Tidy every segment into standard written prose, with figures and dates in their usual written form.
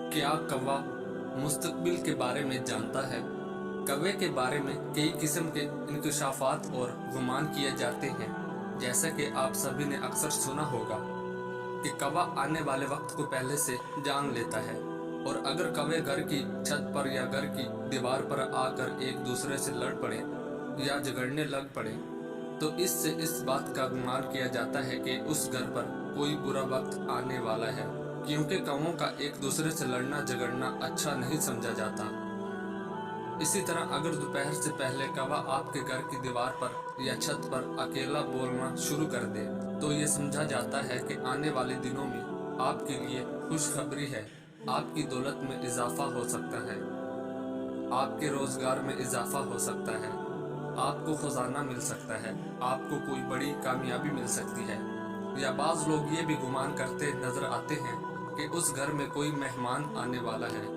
क्या कौवा मुस्तकबिल के बारे में जानता है? कौवे के बारे में कई किस्म के इंकशाफात और गुमान किए जाते हैं। जैसा कि आप सभी ने अक्सर सुना होगा कि कौवा आने वाले वक्त को पहले से जान लेता है, और अगर कौवे घर की छत पर या घर की दीवार पर आकर एक दूसरे से लड़ पड़े या झगड़ने लग पड़े, तो इससे इस बात का गुमान किया जाता है कि उस घर पर कोई बुरा वक्त आने वाला है, क्योंकि कौवों का एक दूसरे से लड़ना झगड़ना अच्छा नहीं समझा जाता। इसी तरह अगर दोपहर से पहले कौवा आपके घर की दीवार पर या छत पर अकेला बोलना शुरू कर दे, तो ये समझा जाता है कि आने वाले दिनों में आपके लिए खुशखबरी है। आपकी दौलत में इजाफा हो सकता है, आपके रोजगार में इजाफा हो सकता है, आपको खजाना मिल सकता है, आपको कोई बड़ी कामयाबी मिल सकती है। या बाज लोग ये भी गुमान करते नजर आते हैं कि उस घर में कोई मेहमान आने वाला है।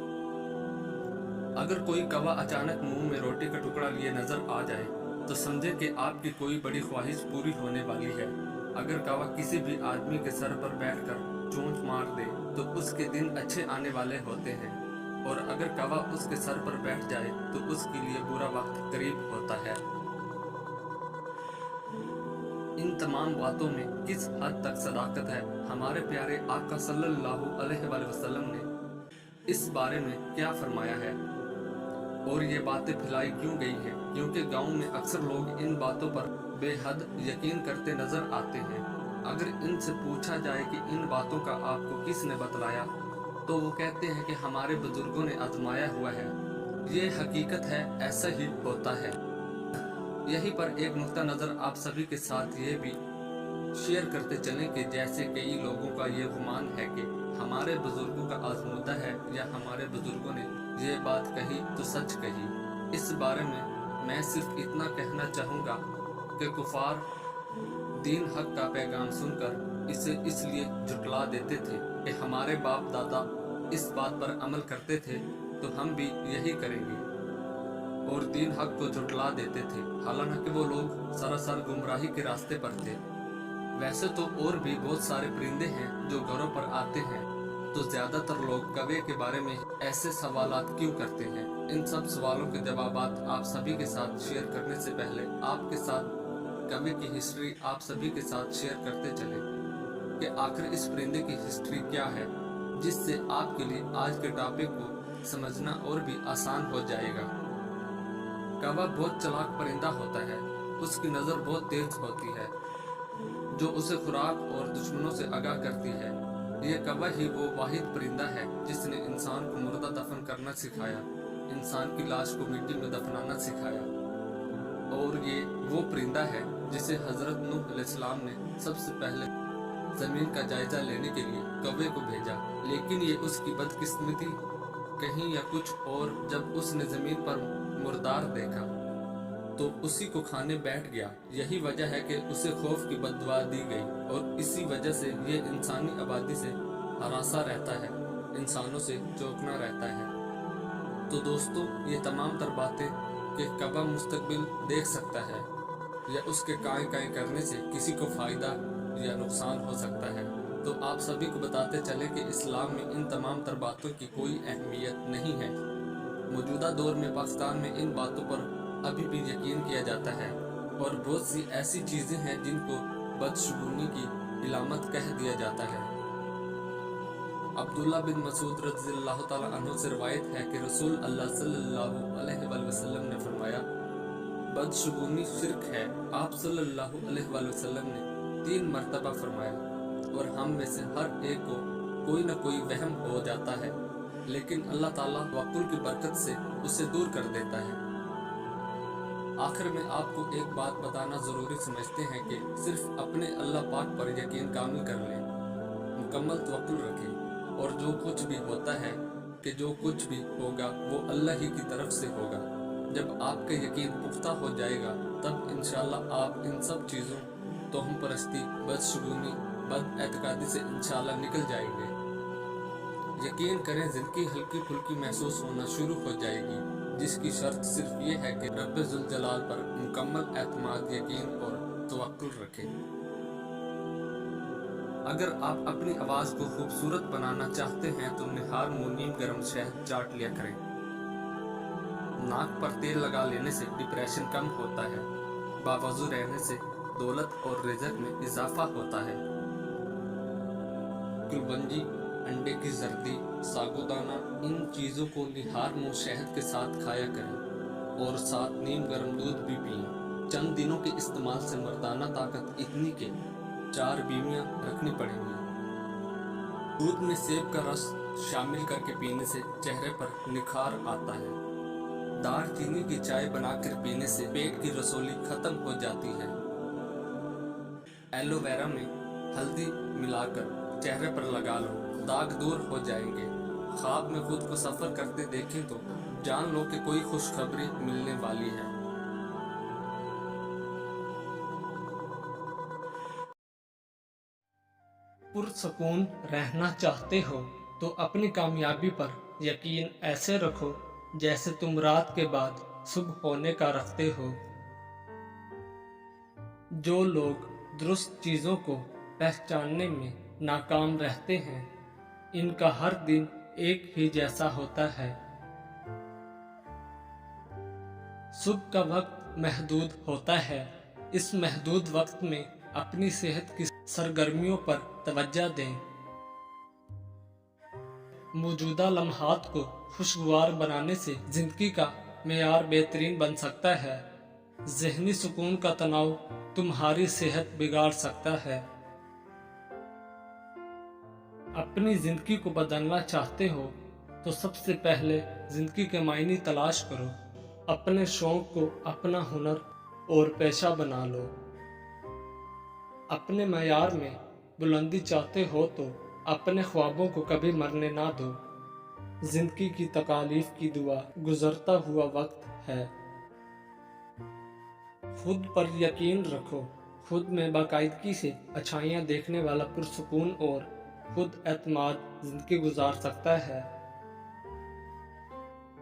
अगर कोई कौवा अचानक मुंह में रोटी का टुकड़ा लिए नजर आ जाए, तो समझे कि आपकी कोई बड़ी ख्वाहिश पूरी होने वाली है। अगर कौवा किसी भी आदमी के सर पर बैठकर चोंच मार दे, तो उसके दिन अच्छे आने वाले होते हैं, और अगर कौवा उसके सर पर बैठ जाए तो उसके लिए बुरा वक्त करीब होता है। इन तमाम बातों में किस हद तक सदाकत है, हमारे प्यारे आका सल्लल्लाहु अलैहि वसल्लम ने इस बारे में क्या फरमाया है, और ये बातें फैलाई क्यों गई हैं? क्योंकि गांव में अक्सर लोग इन बातों पर बेहद यकीन करते नजर आते हैं। अगर इनसे पूछा जाए कि इन बातों का आपको किसने बतलाया, तो वो कहते हैं कि हमारे बुजुर्गों ने आजमाया हुआ है। ये हकीकत है, ऐसा ही होता है। यहीं पर एक नुक्ता नज़र आप सभी के साथ ये भी शेयर करते चलें कि जैसे कई लोगों का ये गुमान है कि हमारे बुजुर्गों का आजमूदा है, या हमारे बुजुर्गों ने ये बात कही तो सच कही। इस बारे में मैं सिर्फ इतना कहना चाहूँगा कि कुफार दीन हक का पैगाम सुनकर इसे इसलिए झुटला देते थे कि हमारे बाप दादा इस बात पर अमल करते थे, तो हम भी यही करेंगे, और दीन हक को झुटला देते थे, हालांकि वो लोग सरासर गुमराही के रास्ते पर थे। वैसे तो और भी बहुत सारे परिंदे हैं जो घरों पर आते हैं, तो ज्यादातर लोग कौवे के बारे में ऐसे सवालात क्यों करते हैं? इन सब सवालों के जवाबात आप सभी के साथ शेयर करने से पहले आपके साथ कौवे की हिस्ट्री आप सभी के साथ शेयर करते चले कि आखिर इस परिंदे की हिस्ट्री क्या है, जिससे आपके लिए आज के टॉपिक को समझना और भी आसान हो जाएगा। कौवा बहुत चालाक परिंदा होता है, उसकी नज़र बहुत तेज होती है, जो उसे खुराक और दुश्मनों से आगाह करती है। ये कौवा ही वो वाहिद परिंदा है जिसने इंसान को मुर्दा दफन करना सिखाया, इंसान की लाश को मिट्टी में दफनाना सिखाया, और ये वो परिंदा है जिसे हजरत नूह अलैहिस्सलाम ने सबसे पहले जमीन का जायजा लेने के लिए कौवे को भेजा। लेकिन ये उसकी बदकिस्मती कहीं या कुछ और, जब उसने जमीन पर मुर्दार देखा तो उसी को खाने बैठ गया। यही वजह है कि उसे खौफ की बद्दुआ दी गई, और इसी वजह से ये इंसानी आबादी से हरासा रहता है, इंसानों से चौंकना रहता है। तो दोस्तों, ये तमाम तर बातें कि कौवा मुस्तकबिल देख सकता है, या उसके काएं काएं करने से किसी को फायदा या नुकसान हो सकता है, तो आप सभी को बताते चले कि इस्लाम में इन तमाम तर बातों की कोई अहमियत नहीं है। मौजूदा दौर में पाकिस्तान में इन बातों पर अभी भी यकीन किया जाता है, और बहुत सी ऐसी चीज़ें हैं जिनको बदशगुनी की इलामत कह दिया जाता है। अब्दुल्ला बिन मसूद रज़ियल्लाहु ताला अन्हु से रवायत है कि रसूल अल्लाह सल्लल्लाहु अलैहि वसल्लम ने फरमाया, बदशगुनी शिर्क है। आप सल्लल्लाहु अलैहि वसल्लम ने 3 मरतबा फरमाया, और हम में से हर एक को कोई न कोई वहम हो जाता है, लेकिन अल्लाह ताला तवक्कुल की बरकत से उसे दूर कर देता है। आखिर में आपको एक बात बताना ज़रूरी समझते हैं कि सिर्फ अपने अल्लाह पाक पर यकीन कामिल कर लें, मुकम्मल तवक्कुल रखें, और जो कुछ भी होता है कि जो कुछ भी होगा वो अल्लाह ही की तरफ से होगा। जब आपका यकीन पुख्ता हो जाएगा, तब इंशाअल्लाह आप इन सब चीज़ों, तोहम परस्ती, बदशगुनी, बद एतकादी से इंशाअल्लाह निकल जाएंगे। यकीन करें, ज़िंदगी हल्की फुल्की महसूस होना शुरू हो जाएगी, जिसकी शर्त सिर्फ ये है कि रब्बे जुल जलाल पर मुकम्मल एतमाद, यकीन और तवक्कुल रखें। اگر آپ اپنی آواز کو خوبصورت بنانا چاہتے ہیں تو نہار منہ نیم گرم شہد چاٹ لیا کریں۔ ناک پر تیل لگا لینے سے ڈپریشن کم ہوتا ہے۔ باوضو رہنے سے دولت اور رزق میں اضافہ ہوتا ہے۔ کلونجی، انڈے کی زردی، ساگودانہ، ان چیزوں کو نہار منہ شہد کے ساتھ کھایا کریں اور ساتھ نیم گرم دودھ بھی پئیں۔ چند دنوں کے استعمال سے مردانہ طاقت اتنی کہ 4 بیویاں رکھنی پڑیں گی۔ دودھ میں سیب کا رس شامل کر کے پینے سے چہرے پر نکھار آتا ہے۔ دار چینی کی چائے بنا کر پینے سے پیٹ کی رسولی ختم ہو جاتی ہے۔ ایلو ویرا میں ہلدی ملا کر چہرے پر لگا لو، داغ دور ہو جائیں گے۔ خواب میں خود کو سفر کرتے دیکھیں تو جان لو کہ کوئی خوشخبری ملنے والی ہے۔ پرسکون رہنا چاہتے ہو تو اپنی کامیابی پر یقین ایسے رکھو جیسے تم رات کے بعد صبح ہونے کا رکھتے ہو۔ جو لوگ درست چیزوں کو پہچاننے میں ناکام رہتے ہیں، ان کا ہر دن ایک ہی جیسا ہوتا ہے۔ صبح کا وقت محدود ہوتا ہے، اس محدود وقت میں اپنی صحت کی سرگرمیوں پر توجہ دیں۔ موجودہ لمحات کو خوشگوار بنانے سے زندگی کا معیار بہترین بن سکتا ہے۔ ذہنی سکون کا تناؤ تمہاری صحت بگاڑ سکتا ہے۔ اپنی زندگی کو بدلنا چاہتے ہو تو سب سے پہلے زندگی کے معنی تلاش کرو۔ اپنے شوق کو اپنا ہنر اور پیشہ بنا لو۔ اپنے معیار میں بلندی چاہتے ہو تو اپنے خوابوں کو کبھی مرنے نہ دو۔ زندگی کی تکالیف کی دعا گزرتا ہوا وقت ہے۔ خود پر یقین رکھو۔ خود میں باقاعدگی سے اچھائیاں دیکھنے والا پرسکون اور خود اعتماد زندگی گزار سکتا ہے۔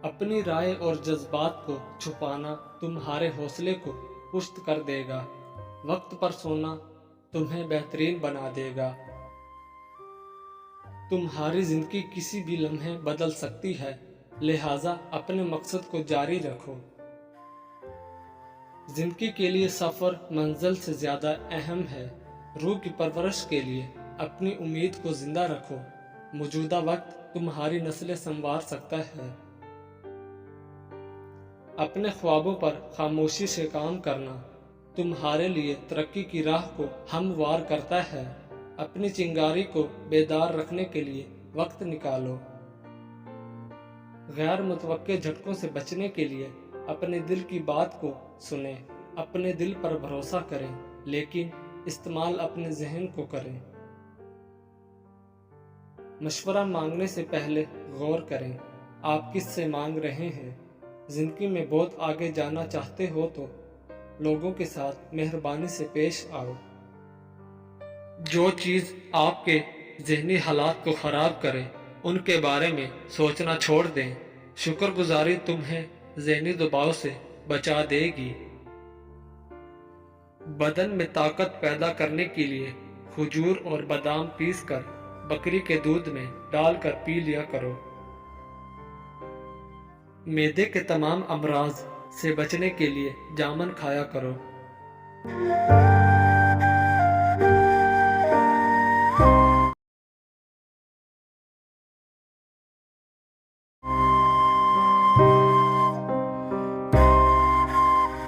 اپنی رائے اور جذبات کو چھپانا تمہارے حوصلے کو پست کر دے گا۔ وقت پر سونا تمہیں بہترین بنا دے گا۔ تمہاری زندگی کسی بھی لمحے بدل سکتی ہے، لہٰذا اپنے مقصد کو جاری رکھو۔ زندگی کے لیے سفر منزل سے زیادہ اہم ہے۔ روح کی پرورش کے لیے اپنی امید کو زندہ رکھو۔ موجودہ وقت تمہاری نسلیں سنوار سکتا ہے۔ اپنے خوابوں پر خاموشی سے کام کرنا تمہارے لیے ترقی کی راہ کو ہموار کرتا ہے۔ اپنی چنگاری کو بیدار رکھنے کے لیے وقت نکالو۔ غیر متوقع جھٹکوں سے بچنے کے لیے اپنے دل کی بات کو سنیں۔ اپنے دل پر بھروسہ کریں، لیکن استعمال اپنے ذہن کو کریں۔ مشورہ مانگنے سے پہلے غور کریں، آپ کس سے مانگ رہے ہیں۔ زندگی میں بہت آگے جانا چاہتے ہو تو لوگوں کے ساتھ مہربانی سے پیش آؤ۔ جو چیز آپ کے ذہنی حالات کو خراب کرے ان کے بارے میں سوچنا چھوڑ دیں۔ شکر گزاری تمہیں ذہنی دباؤ سے بچا دے گی۔ بدن میں طاقت پیدا کرنے کے لیے کھجور اور بادام پیس کر بکری کے دودھ میں ڈال کر پی لیا کرو۔ معدے کے تمام امراض سے بچنے کے لیے جامن کھایا کرو۔